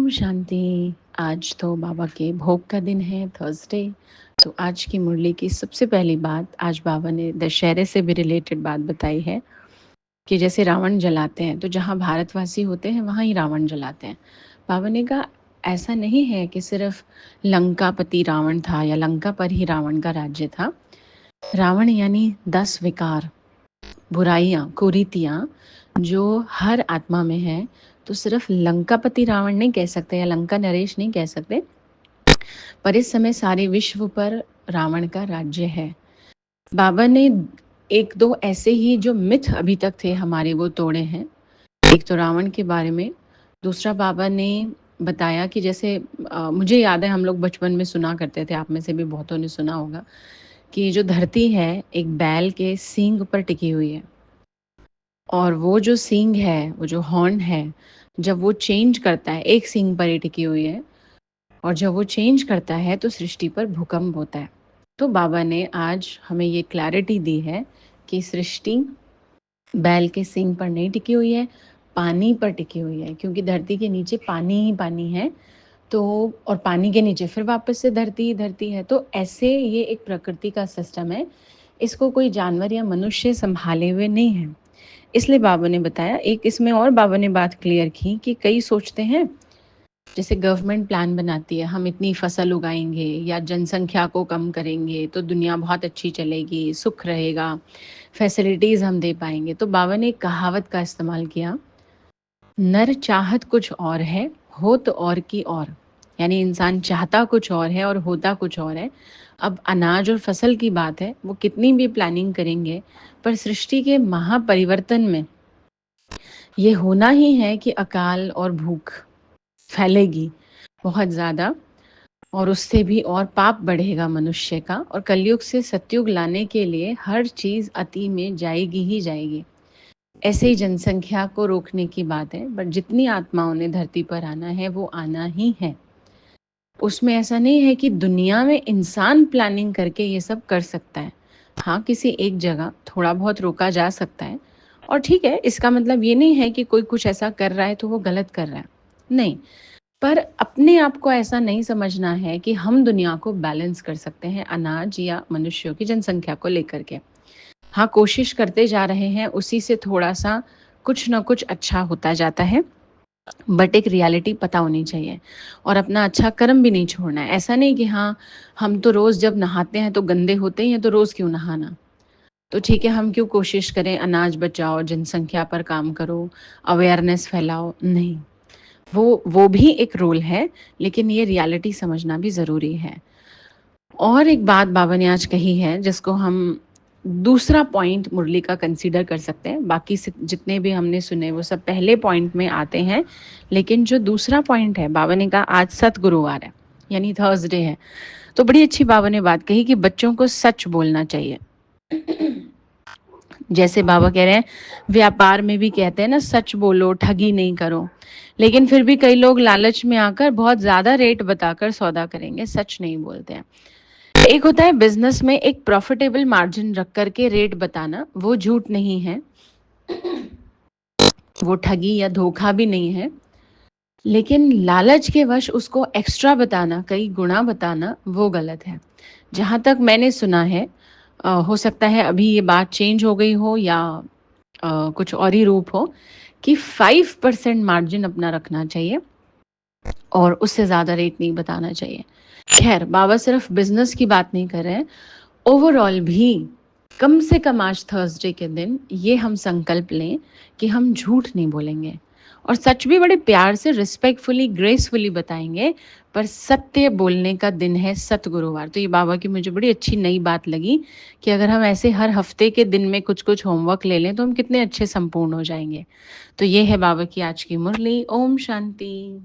ओम शांति। आज तो बाबा के भोग का दिन है, थर्सडे। तो आज की मुरली की सबसे पहली बात, आज बाबा ने दशहरे से भी रिलेटेड बात बताई है कि जैसे रावण जलाते हैं तो जहाँ भारतवासी होते हैं वहाँ ही रावण जलाते हैं। बाबा ने कहा ऐसा नहीं है कि सिर्फ लंकापति रावण था या लंका पर ही रावण का राज्य था। रावण यानी 10 विकार, बुराइयाँ, कुरीतियाँ जो हर आत्मा में है। तो सिर्फ लंकापति रावण नहीं कह सकते या लंका नरेश नहीं कह सकते, पर इस समय सारे विश्व पर रावण का राज्य है। बाबा ने एक दो ऐसे ही जो मिथ अभी तक थे हमारे वो तोड़े हैं। एक तो रावण के बारे में, दूसरा बाबा ने बताया कि जैसे मुझे याद है हम लोग बचपन में सुना करते थे, आप में से भी बहुतों ने सुना होगा कि जो धरती है एक बैल के सींग पर टिकी हुई है, और वो जो सींग है, वो जो हॉर्न है, जब वो चेंज करता है, एक सींग पर ही टिकी हुई है, और जब वो चेंज करता है तो सृष्टि पर भूकंप होता है। तो बाबा ने आज हमें ये क्लैरिटी दी है कि सृष्टि बैल के सींग पर नहीं टिकी हुई है, पानी पर टिकी हुई है, क्योंकि धरती के नीचे पानी ही पानी है। तो और पानी के नीचे फिर वापस से धरती ही धरती है। तो ऐसे ये एक प्रकृति का सिस्टम है, इसको कोई जानवर या मनुष्य संभाले हुए नहीं है। इसलिए बाबा ने बताया, एक इसमें और बाबा ने बात क्लियर की कि कई सोचते हैं जैसे गवर्नमेंट प्लान बनाती है, हम इतनी फसल उगाएंगे या जनसंख्या को कम करेंगे तो दुनिया बहुत अच्छी चलेगी, सुख रहेगा, फैसिलिटीज़ हम दे पाएंगे। तो बाबा ने एक कहावत का इस्तेमाल किया, नर चाहत कुछ और है, हो तो और की और। यानी इंसान चाहता कुछ और है और होता कुछ और है। अब अनाज और फसल की बात है, वो कितनी भी प्लानिंग करेंगे, पर सृष्टि के महापरिवर्तन में ये होना ही है कि अकाल और भूख फैलेगी बहुत ज़्यादा, और उससे भी और पाप बढ़ेगा मनुष्य का, और कलयुग से सतयुग लाने के लिए हर चीज़ अति में जाएगी ही जाएगी। ऐसे ही जनसंख्या को रोकने की बात है, बट जितनी आत्माओं ने धरती पर आना है वो आना ही है। उसमें ऐसा नहीं है कि दुनिया में इंसान प्लानिंग करके ये सब कर सकता है। हाँ, किसी एक जगह थोड़ा बहुत रोका जा सकता है, और ठीक है, इसका मतलब ये नहीं है कि कोई कुछ ऐसा कर रहा है तो वो गलत कर रहा है, नहीं। पर अपने आप को ऐसा नहीं समझना है कि हम दुनिया को बैलेंस कर सकते हैं अनाज या मनुष्यों की जनसंख्या को लेकर के। हाँ, कोशिश करते जा रहे हैं, उसी से थोड़ा सा कुछ ना कुछ अच्छा होता जाता है, बट एक रियलिटी पता होनी चाहिए, और अपना अच्छा कर्म भी नहीं छोड़ना है। ऐसा नहीं कि हाँ, हम तो रोज़ जब नहाते हैं तो गंदे होते ही हैं, तो रोज़ क्यों नहाना। तो ठीक है, हम क्यों कोशिश करें अनाज बचाओ, जनसंख्या पर काम करो, अवेयरनेस फैलाओ, नहीं। वो भी एक रोल है, लेकिन ये रियलिटी समझना भी ज़रूरी है। और एक बात बाबा ने आज कही है जिसको हम दूसरा पॉइंट मुरली का कंसीडर कर सकते हैं। बाकी जितने भी हमने सुने वो सब पहले पॉइंट में आते हैं, लेकिन जो दूसरा पॉइंट है, बाबा ने कहा आज सत गुरुवार है, यानी थर्सडे है। तो बड़ी अच्छी बाबा ने बात कही कि बच्चों को सच बोलना चाहिए। जैसे बाबा कह रहे हैं, व्यापार में भी कहते हैं ना, सच बोलो, ठगी नहीं करो। लेकिन फिर भी कई लोग लालच में आकर बहुत ज़्यादा रेट बताकर सौदा करेंगे, सच नहीं बोलते हैं। एक होता है बिजनेस में एक प्रॉफिटेबल मार्जिन रख करके रेट बताना, वो झूठ नहीं है, वो ठगी या धोखा भी नहीं है। लेकिन लालच के वश उसको एक्स्ट्रा बताना, कई गुना बताना, वो गलत है। जहाँ तक मैंने सुना है, हो सकता है अभी ये बात चेंज हो गई हो या कुछ और ही रूप हो, कि 5% मार्जिन अपना रखना चाहिए और उससे ज़्यादा रेट नहीं बताना चाहिए। खैर, बाबा सिर्फ बिजनेस की बात नहीं कर रहे हैं, ओवरऑल भी कम से कम आज थर्सडे के दिन ये हम संकल्प लें कि हम झूठ नहीं बोलेंगे, और सच भी बड़े प्यार से, रिस्पेक्टफुली, ग्रेसफुली बताएंगे। पर सत्य बोलने का दिन है सत गुरुवार। तो ये बाबा की मुझे बड़ी अच्छी नई बात लगी कि अगर हम ऐसे हर हफ्ते के दिन में कुछ कुछ होमवर्क ले लें तो हम कितने अच्छे संपूर्ण हो जाएंगे। तो ये है बाबा की आज की मुरली। ओम शांति।